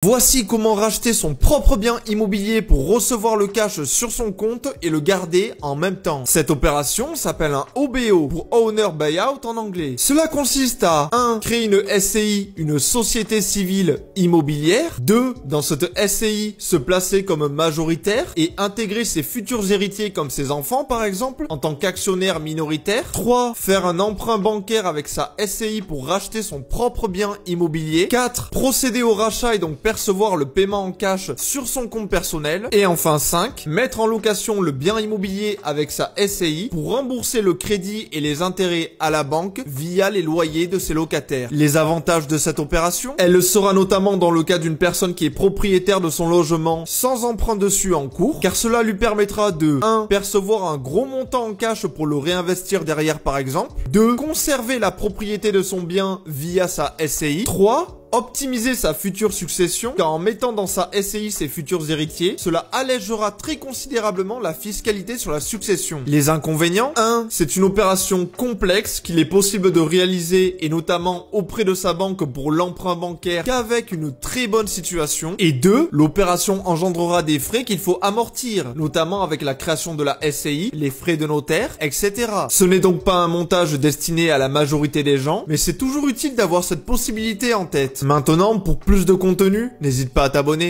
Voici comment racheter son propre bien immobilier pour recevoir le cash sur son compte et le garder en même temps. Cette opération s'appelle un OBO pour Owner Buyout en anglais. Cela consiste à 1. Créer une SCI, une société civile immobilière. 2. Dans cette SCI, se placer comme majoritaire et intégrer ses futurs héritiers comme ses enfants par exemple en tant qu'actionnaire minoritaire. 3. Faire un emprunt bancaire avec sa SCI pour racheter son propre bien immobilier. 4. Procéder au rachat et donc percevoir le paiement en cash sur son compte personnel. Et enfin 5. Mettre en location le bien immobilier avec sa SCI pour rembourser le crédit et les intérêts à la banque via les loyers de ses locataires. Les avantages de cette opération, elle le sera notamment dans le cas d'une personne qui est propriétaire de son logement sans emprunt dessus en cours, car cela lui permettra de 1. Percevoir un gros montant en cash pour le réinvestir derrière par exemple. 2. Conserver la propriété de son bien via sa SCI. 3. Optimiser sa future succession, car en mettant dans sa SCI ses futurs héritiers, cela allégera très considérablement la fiscalité sur la succession. Les inconvénients, 1. C'est une opération complexe qu'il est possible de réaliser et notamment auprès de sa banque pour l'emprunt bancaire qu'avec une très bonne situation. Et 2. L'opération engendrera des frais qu'il faut amortir, notamment avec la création de la SCI, les frais de notaire, etc. Ce n'est donc pas un montage destiné à la majorité des gens, mais c'est toujours utile d'avoir cette possibilité en tête. Maintenant, pour plus de contenu, n'hésite pas à t'abonner.